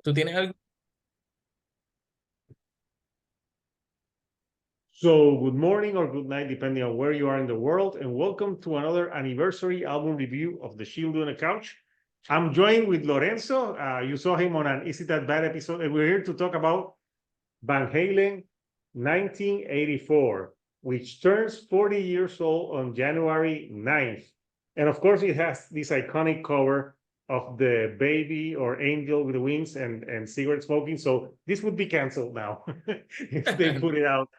¿Tú tienes algo? So, good morning or good night, depending on where you are in the world, and welcome to another anniversary album review of The Shield on the Couch. I'm joined with Lorenzo. You saw him on an Is It That Bad episode, and we're here to talk about Van Halen 1984, which turns 40 years old on January 9th. And of course, it has this iconic cover of the baby or angel with the wings and cigarette smoking. So this would be canceled now if they put it out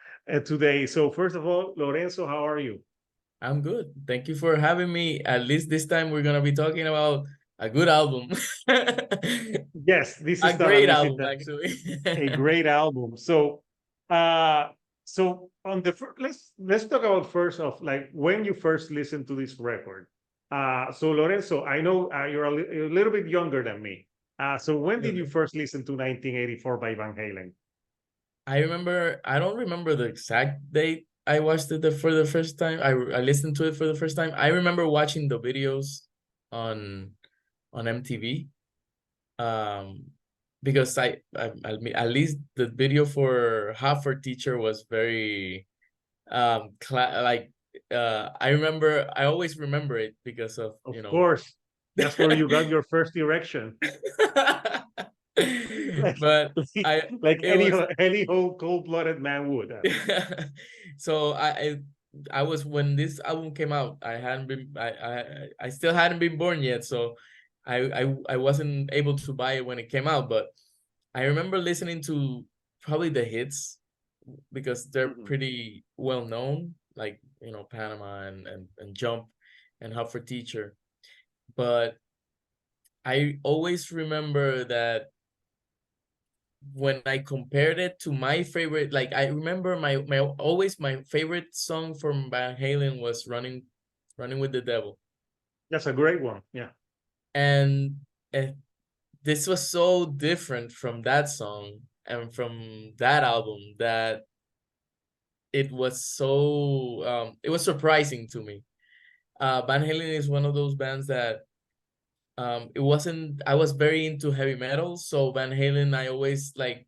today. So first of all, Lorenzo, how are you? I'm good. Thank you for having me. At least this time we're gonna be talking about a good album. Yes, this A is not an great easy album, actually. a great album. Uh, so on the let's talk about first of like when you first listened to this record. So Lorenzo, I know you're a little bit younger than me. So when did you Okay. first listen to 1984 by Van Halen? I don't remember the exact date I watched it for the first time. I listened to it for the first time. I remember watching the videos on MTV. Um, because at least the video for Half for Teacher was very like I always remember it because of Of course, that's where you got your first erection. like but like, I like it was any whole cold-blooded man would. so I was when this album came out. I still hadn't been born yet, so I wasn't able to buy it when it came out. But I remember listening to probably the hits because they're Mhm. pretty well known, like Panama and Jump and Hub for Teacher. But I always remember that when I compared it to my favorite, like I remember my favorite song from Van Halen was Running with the Devil. That's a great one. Yeah. And this was so different from that song and from that album that it was surprising to me. Van Halen is one of those bands that it wasn't I was very into heavy metal, so Van Halen I always like,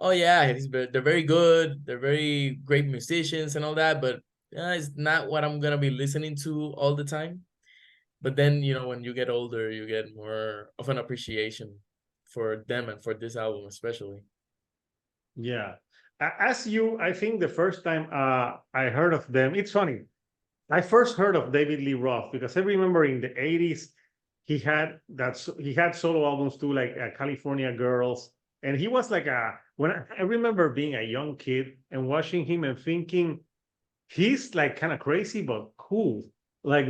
oh yeah, they're very good, they're very great musicians and all that, but it's not what I'm gonna be listening to all the time. But then when you get older, you get more of an appreciation for them and for this album especially. Yeah. As you, I think the first time I heard of them, it's funny. I first heard of David Lee Roth because I remember in the 80s he had solo albums too, like California Girls. And he was like I remember being a young kid and watching him and thinking he's like kind of crazy but cool. Like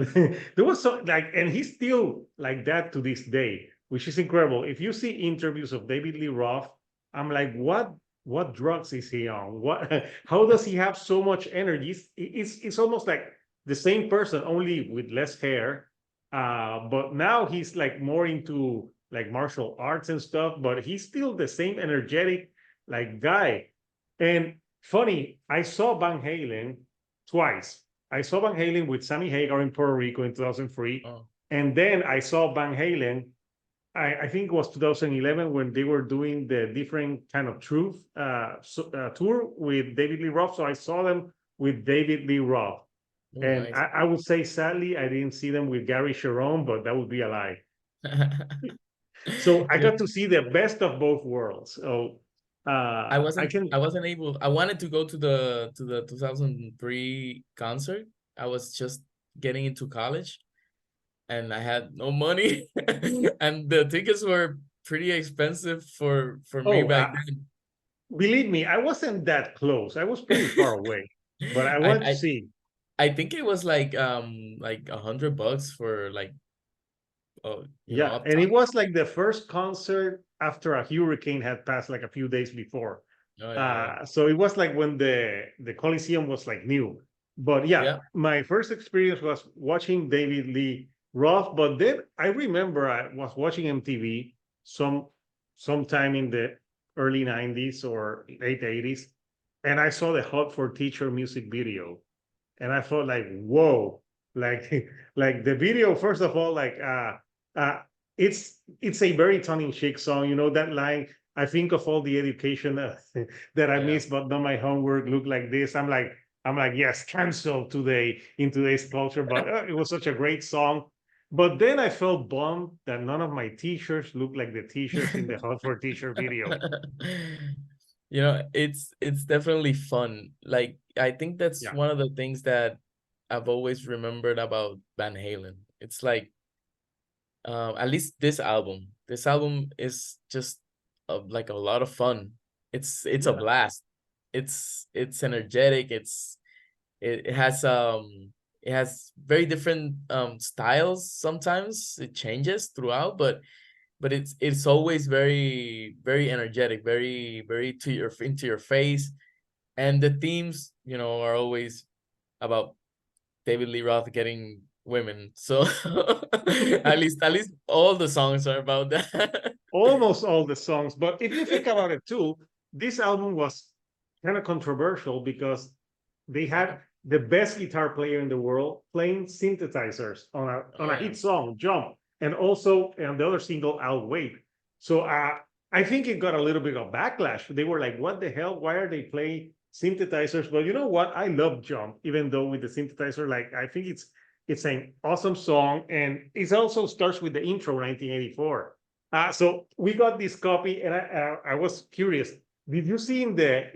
there was so like, and he's still like that to this day, which is incredible. If you see interviews of David Lee Roth, I'm like, what drugs is he on? What how does he have so much energy? It's almost like the same person, only with less hair. But now he's like more into like martial arts and stuff, but he's still the same energetic like guy. And funny, I saw Van Halen twice. I saw Van Halen with Sammy Hagar in Puerto Rico in 2003. Oh, And then I saw Van Halen, I think it was 2011 when they were doing the different kind of truth tour with David Lee Roth. So I saw them with David Lee Roth. oh And nice. I would say, sadly, I didn't see them with Gary Sharon, but that would be a lie. So I Yeah. got to see the best of both worlds. So I can, I wasn't able. I wanted to go to the 2003 concert. I was just getting into college and I had no money and the tickets were pretty expensive for me oh, back believe me, I wasn't that close. I was pretty far then. away, but I I, went to I see. I think it was like $100 for like Yeah, up and top. it was like the first concert after a hurricane had passed like a few days before. Oh yeah, So it was like when the Coliseum was like new. But yeah, yeah. my first experience was watching David Lee Roth. But then I remember I was watching MTV sometime in the early 90s or late 80s, and I saw the Hot for Teacher music video. And I thought like, whoa, like like the video, first of all, like it's a very tongue-in-cheek song. You know that line, I think of all the education that I Yeah. missed, but not my homework look like this. I'm like, yes, cancel today in today's culture. But it was such a great song. But then I felt bummed that none of my t-shirts look like the t-shirts in the Hot for T-shirt video. You know, it's definitely fun. Like I think that's Yeah, one of the things that I've always remembered about Van Halen. It's like at least this album. This album is just like a lot of fun. It's a yeah. blast. It's energetic. It it has very different styles. Sometimes it changes throughout, but it's always very energetic, very to your into your face, and the themes, you know, are always about David Lee Roth getting women. So at least all the songs are about that. Almost all the songs. But if you think about it too, this album was kind of controversial because they Yeah. had the best guitar player in the world playing synthesizers on Oh a yeah. hit song, Jump, and also on the other single, I'll Wait. So I think it got a little bit of backlash. They were like, what the hell? Why are they playing synthesizers? But you know what? I love Jump, even though with the synthesizer, like I think it's an awesome song. And it also starts with the intro 1984. So we got this copy, and I was curious. Did you see in the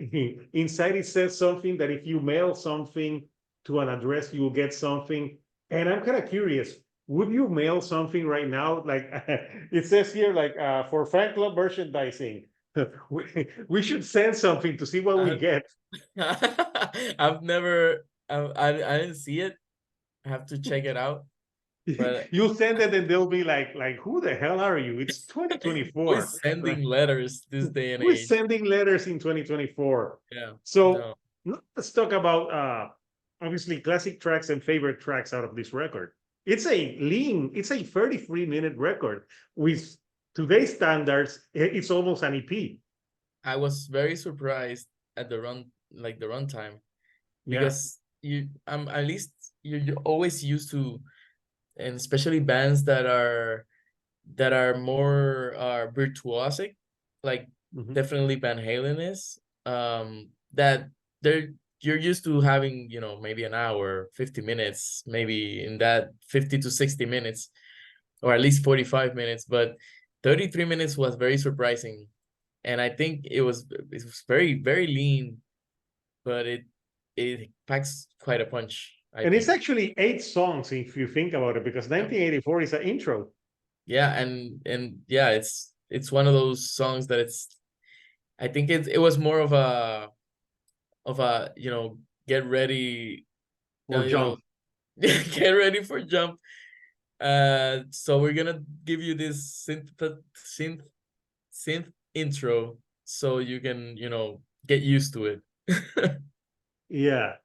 inside it says something that if you mail something to an address, you will get something? And I'm kind of curious. Would you mail something right now? Like it says here, like for fan club merchandising, we should send something to see what we I, get. I've never I didn't see it. I have to check it out. But You send it, and they'll be like, who the hell are you? It's who 2024. is sending letters this day and Who is age? sending letters in 2024? Yeah. So No. let's talk about obviously classic tracks and favorite tracks out of this record. It's a 33-minute record. With today's standards, it's almost an EP. I was very surprised at the runtime, Yeah. because at least you're always used to, and especially bands that are more virtuosic, like Mhm. definitely Van Halen is. That they're you're used to having, you know, maybe an hour, 50 minutes, maybe in that 50 to 60 minutes, or at least 45 minutes, but 33 minutes was very surprising. And I think it was very lean, but it packs quite a punch, I And it's think. actually 8 songs if you think about it, because Yeah. 1984 is an intro. Yeah, and yeah, it's one of those songs that I think it was more of a, you know, get ready, Or you know, Jump. get ready for jump. So we're gonna give you this synth synth intro so you can, you know, get used to it. Yeah.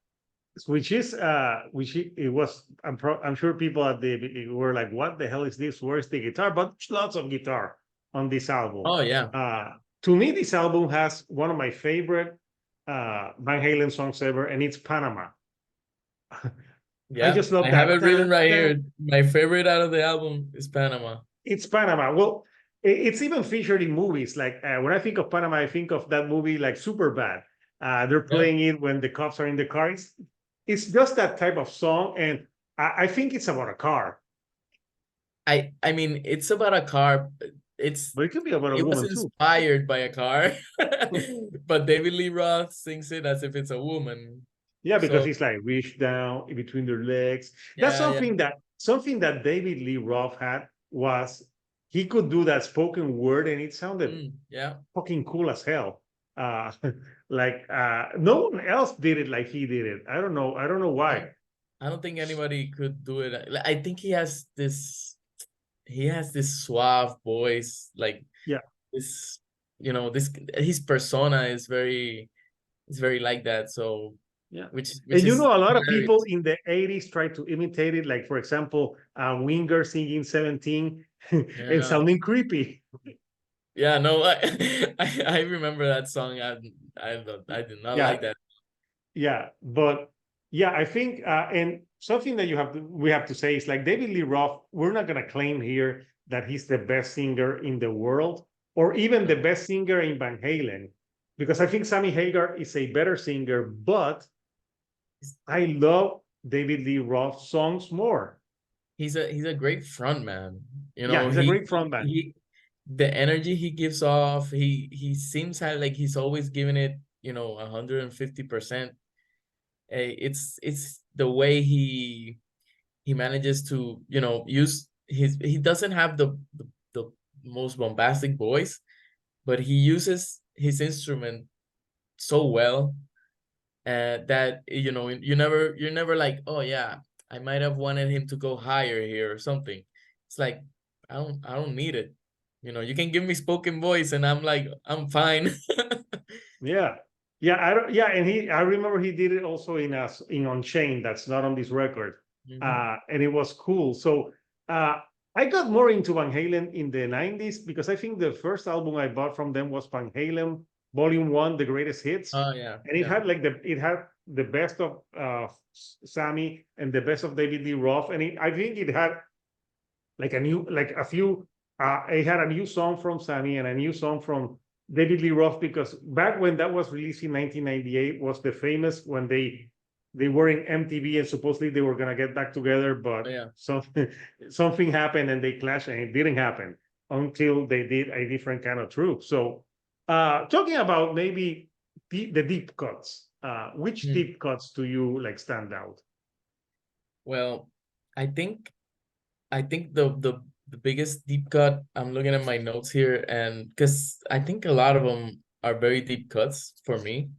It was, I'm sure people at the were like, what the hell is this? Where's the guitar? But there's lots of guitar on this album. Oh yeah. To me, this album has one of my favorite Van Halen songs ever, and it's Panama. I Yeah, just love I have that. it written right here. My favorite out of the album is Panama. It's Panama. Well, it's even featured in movies. Like when I think of Panama, I think of that movie like Superbad. They're Yeah. playing it when the cops are in the car. It's just that type of song, and I think it's about a car, I mean, it's about a car. It's but it could be about a it was woman too. inspired by a car, but David Lee Roth sings it as if it's a woman. Yeah, because So he's like reach down in between their legs. That's yeah, yeah. something that David Lee Roth had was he could do that spoken word, and it sounded Yeah. fucking cool as hell. Uh, no one else did it like he did it. I don't know. I don't know I why. don't I don't think anybody could do it. Like, I think he has this suave voice, like Yeah, this, you know, this his persona is very like that. So yeah. which And you is know, a lot of people hilarious. in the 80s tried to imitate it. Like, for example, Winger singing 17 and Yeah. sounding creepy. Yeah, no, I remember that song. I did not like Yeah, that. yeah. But yeah, I think, and something that we have to say is like David Lee Roth, we're not going to claim here that he's the best singer in the world, or even the best singer in Van Halen, because I think Sammy Hagar is a better singer, but I love David Lee Roth's songs more. He's a great front man. You Yeah, know, he's a great frontman. he the energy he gives off, he seems like he's always giving it, 150%. It's the way he manages to, use he doesn't have the most bombastic voice, but he uses his instrument so well, that you're never like, oh yeah, I might have wanted him to go higher here or something. It's like, I don't need it. You can give me spoken voice and I'm like, I'm fine. Yeah. Yeah, I don't, yeah, and I remember he did it also in Unchained, that's not on this record. Mhm. And it was cool. So I got more into Van Halen in the 90s because I think the first album I bought from them was Van Halen Volume 1, The Greatest Hits. Oh yeah, And yeah. it had the best of Sammy and the best of David Lee Roth. And I think it had like a few it had a new song from Sammy and a new song from David Lee Roth, because back when that was released in 1998 was the famous when they were in MTV and supposedly they were gonna get back together, but Oh, yeah. something happened and they clashed and it didn't happen until they did A Different Kind of Truth. So talking about maybe the deep cuts, which Hmm. deep cuts do you like stand out? Well, I think I think the biggest deep cut, I'm looking at my notes here, and because I think a lot of them are very deep cuts for me.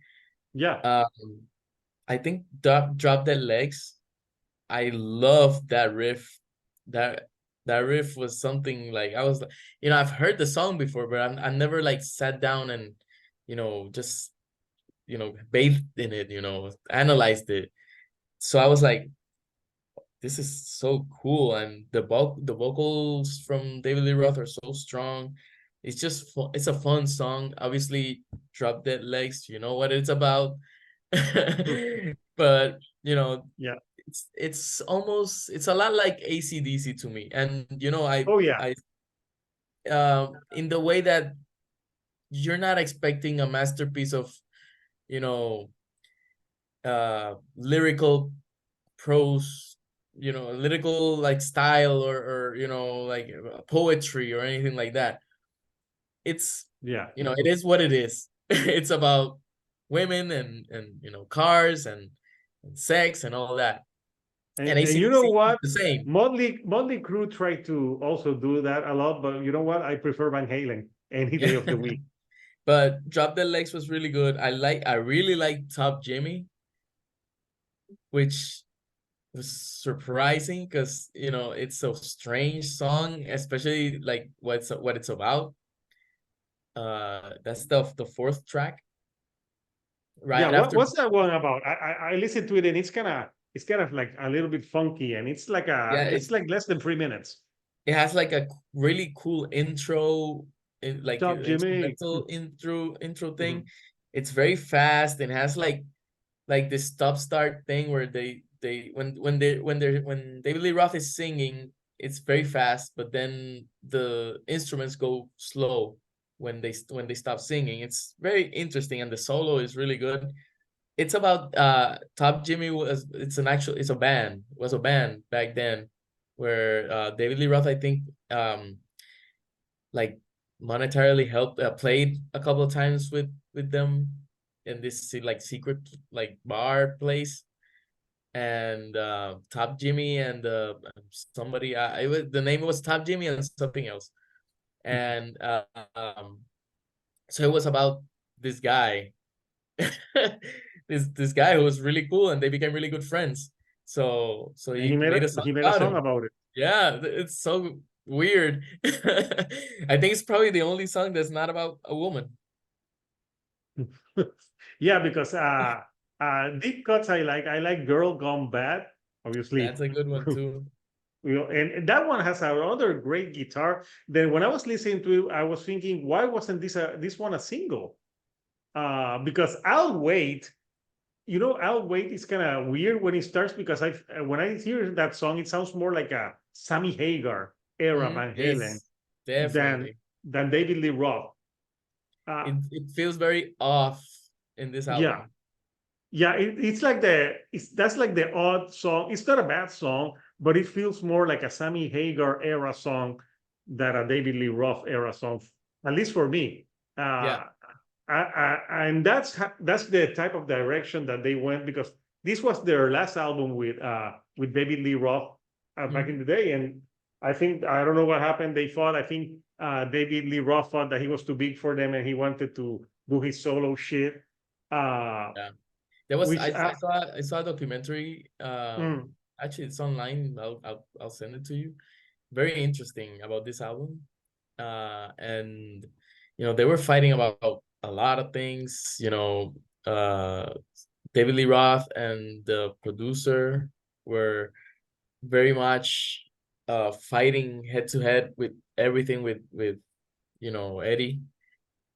Yeah. Um, I think Drop Dead Legs. I love that riff. That that riff was something like, I was like, I've heard the song before, but I never like sat down and, just, bathed in it, analyzed it. So I was like, this is so cool, and the vocals from David Lee Roth are so strong. It's just fun. It's a fun song. Obviously, Drop Dead Legs, you know what it's about. But Yeah. it's a lot like AC/DC to me. And Oh yeah. I in the way that you're not expecting a masterpiece of, you know lyrical prose, lyrical like style, or like poetry or anything like that. It's Yeah. it is what it is. It's about women and cars and sex and all that. And And you know AC/DC is what? the same. Motley Crue tried to also do that a lot, but you know what? I prefer Van Halen any day Yeah. of the week. But Drop Dead Legs was really good. I really like Top Jimmy, which was surprising because it's a strange song, especially like what it's about. That's the fourth track Yeah, right after. what's that one about? I listened to it and it's kind of like a little bit funky and Yeah, it's like less than 3 minutes. it has like a really cool intro, like Top Jimmy. instrumental intro thing. Mhm. It's very fast and has like this stop start thing where they when David Lee Roth is singing, it's very fast, but then the instruments go slow when they stop singing. It's very interesting, and the solo is really good. It's about Top Jimmy it's a band, was a band back then, where David Lee Roth, I think, like monetarily helped, played a couple of times with them in this like secret like bar place. And Top Jimmy and somebody, the name was Top Jimmy and something else. And so it was about this guy, this guy who was really cool, and they became really good friends. So And he made a song he made a about song him. about it. Yeah, it's so weird. I think it's probably the only song that's not about a woman. Yeah, because deep cuts I like Girl Gone Bad, That's obviously. a good one too. And that one has another great guitar. Then when I was listening to it, I was thinking, why wasn't this one a single? Because I'll Wait, I'll Wait is kind of weird when it starts because when I hear that song, it sounds more like a Sammy Hagar. era Van Halen Yes, than definitely. David Lee Roth. Uh, It feels very off in this yeah, album. yeah, it's like that's like the odd song. It's not a bad song, but it feels more like a Sammy Hagar era song than a David Lee Roth era song, at least for me. Yeah, Uh, and that's the type of direction that they went, because this was their last album with David Lee Roth back in mhm, the day, and I think I don't know what happened. They thought, I think David Lee Roth thought that he was too big for them, and he wanted to do his solo shit. Uh, yeah. There was which I saw a documentary. mm, Actually, it's online. I'll send it to you. Very interesting about this album. And they were fighting about a lot of things. David Lee Roth and the producer were very much fighting head to head with everything with Eddie.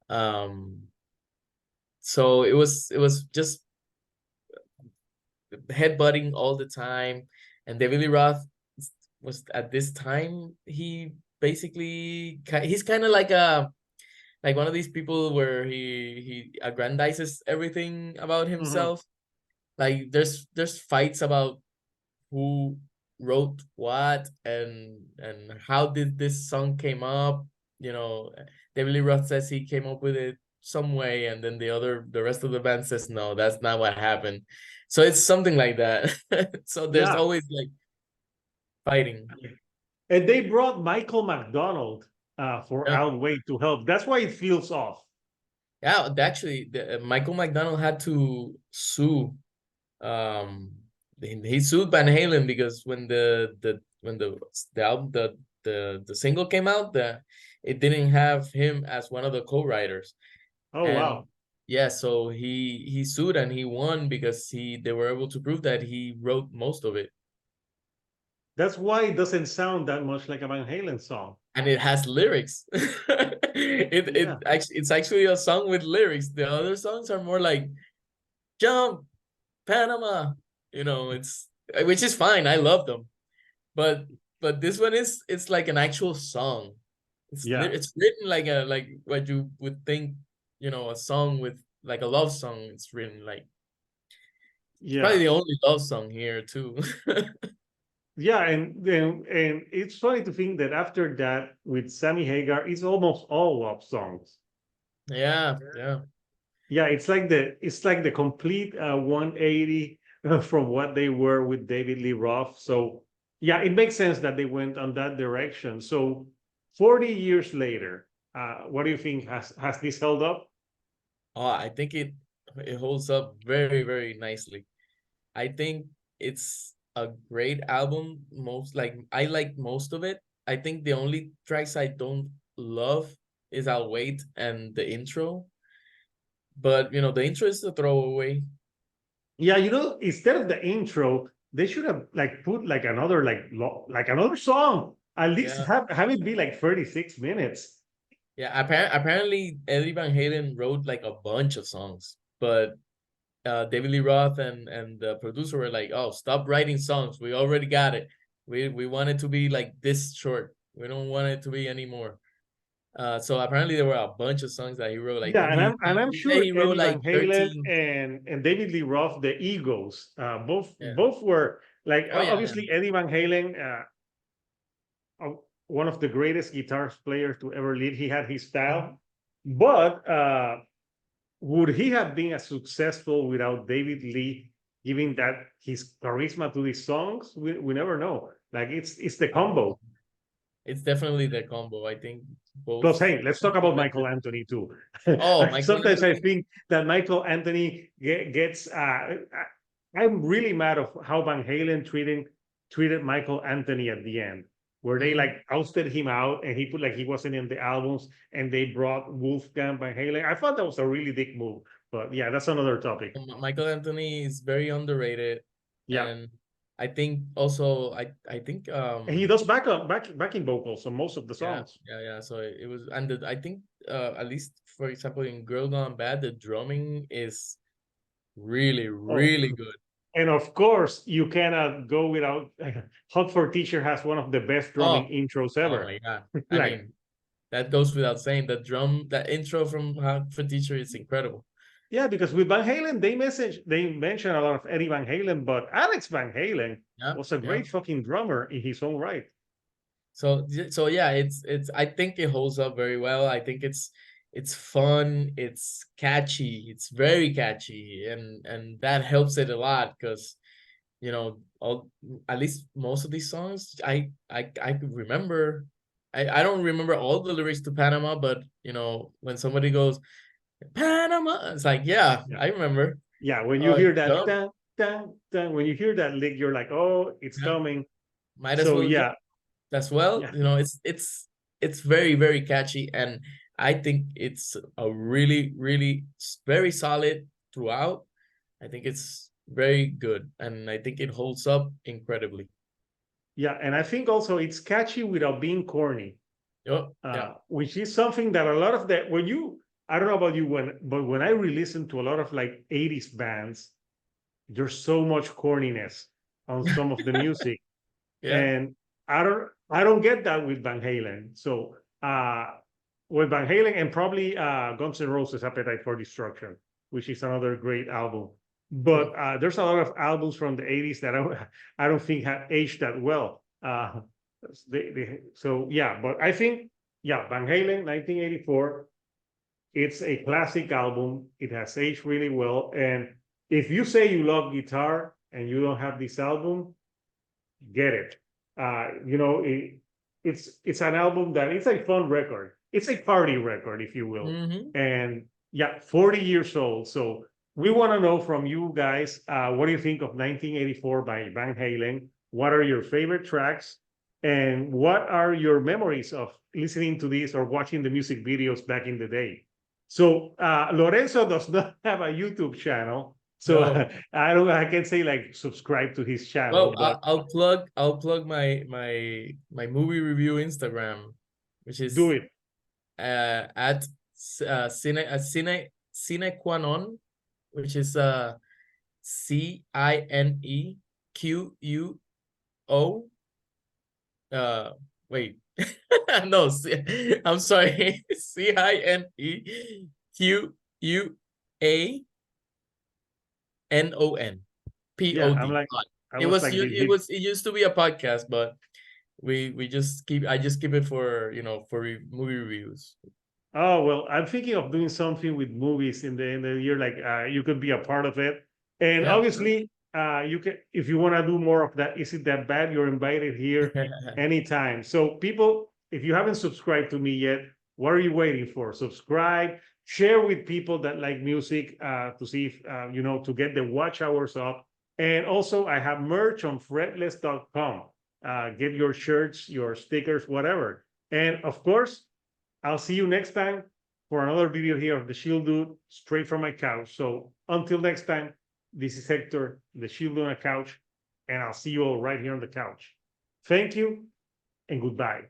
Um, so it was just headbutting all the time, and David Lee Roth was at this time he's kind of like one of these people where he aggrandizes everything about mhm. himself. Like there's fights about who wrote what and how did this song came up. you know David Lee Roth says he came up with it some way, and then the rest of the band says no, that's not what happened. So it's something like that. So there's Yeah, always like fighting. and they brought Michael McDonald for Yeah, Al Wade to help. That's why it feels off. yeah, actually Michael McDonald had to sue. um he sued Van Halen because when the album the single came out, it didn't have him as one of the co-writers. Oh And wow, yeah, so he sued and he won because they were able to prove that he wrote most of it. that's why it doesn't sound that much like a Van Halen song. And it has lyrics. Yeah, It's actually a song with lyrics. The other songs are more like jump Panama. It's which is fine. I love them. But this one it's like an actual song. yeah, It's written like what you would think, a song with like a love song. It's written like it's probably yeah. the only love song here too. Yeah, and it's funny to think that after that, with Sammy Hagar, it's almost all love songs. Yeah, yeah. Yeah, it's like the complete 180 from what they were with David Lee Roth. So yeah, it makes sense that they went on that direction. So 40 years later, what do you think? Has this held up? Oh, I think it holds up very, very nicely. I think it's a great album. I like most of it. I think the only tracks I don't love is I'll Wait and the intro. But the intro is a throwaway. Yeah, instead of the intro, they should have like put like another like another song. At least Yeah. have it be like 36 minutes. Yeah. Apparently Eddie Van Halen wrote like a bunch of songs, but David Lee Roth and the producer were like, "Oh, stop writing songs. We already got it. We want it to be like this short. We don't want it to be anymore." So apparently there were a bunch of songs that he wrote. Like Yeah, and I'm he said sure he wrote Eddie like Van Halen 13. and David Lee Roth, the Eagles, both Yeah. both were like Oh yeah, yeah. obviously Eddie Van Halen, one of the greatest guitar players to ever lead. He had his Mhm. style, but would he have been as successful without David Lee giving that his charisma to these songs? We never know. Like it's the combo. It's definitely the combo. I think both Plus, hey, let's talk about Michael complemented. Anthony too. Oh, Michael Sometimes I Anthony. think that Michael Anthony gets. I'm really mad of how Van Halen treated Michael Anthony at the end, where they Mhm. like ousted him out and he put like he wasn't in the albums, and they brought Wolfgang Van Halen. I thought that was a really dick move, but yeah, that's another topic. Michael Anthony is very underrated, Yeah, and I think also I think and he does backing vocals on most of the yeah, songs. yeah, yeah. So it was, and I think at least for example in Girl Gone Bad, the drumming is really Oh, really good. And of course, you cannot go without Hot for Teacher has one of the best drumming Oh, intros oh ever. my God. I Like, mean, that goes without saying. That intro from Hot for Teacher is incredible. yeah, because with Van Halen, they mention a lot of Eddie Van Halen, but Alex Van Halen Yeah, was a yeah. great fucking drummer in his own right. So yeah, it's I think it holds up very well. I think it's fun, it's catchy, it's very catchy, and that helps it a lot because all at least most of these songs I could remember. I don't remember all the lyrics to Panama, but when somebody goes Panama, it's like, yeah, Yeah. I remember. Yeah, when you hear that Jump. dun, dun, dun, when you hear that lick, you're like, oh, it's Yeah, coming. might as So well jump yeah, as well. yeah, It's very, very catchy, and I think it's a really, really very solid throughout. I think it's very good, and I think it holds up incredibly. yeah. And I think also it's catchy without being corny, Oh, yeah. which is something that a lot of that when you I don't know about you but when I re-listen to a lot of like 80s bands, there's so much corniness on some of the music. Yeah. And I don't get that with Van Halen. So with Van Halen and probably Guns N' Roses Appetite for Destruction, which is another great album. But Oh, there's a lot of albums from the 80s that I don't think have aged that well. So yeah, but I think yeah, Van Halen 1984, it's a classic album. It has aged really well. And if you say you love guitar and you don't have this album, get it. It's an album that it's a fun record. It's a party record, if you will. mm-hmm. And yeah, 40 years old. So we want to know from you guys, what do you think of 1984 by Van Halen? What are your favorite tracks? And what are your memories of listening to this or watching the music videos back in the day? So Lorenzo does not have a YouTube channel. So No. I can say like subscribe to his channel, Well, but I'll plug my movie review Instagram, which do is it. at Cinequanon, which is CINEQUO. Wait. No, I'm sorry. Yeah, CINEQUANON I It was was like, you it was it used to be a podcast, but we just keep I just keep it for movie reviews. oh well, I'm thinking of doing something with movies in the year. Like you could be a part of it, and Yeah, sure. obviously you can if you want to do more of that. Is it that bad? You're invited here anytime. So people, if you haven't subscribed to me yet, what are you waiting for? Subscribe, share with people that like music to see if to get the watch hours up. And also, I have merch on fretless.com. Get your shirts, your stickers, whatever. And of course, I'll see you next time for another video here of the Shield Dude straight from my couch. So until next time, this is Hector, the Shield Dude on a couch, and I'll see you all right here on the couch. Thank you and goodbye.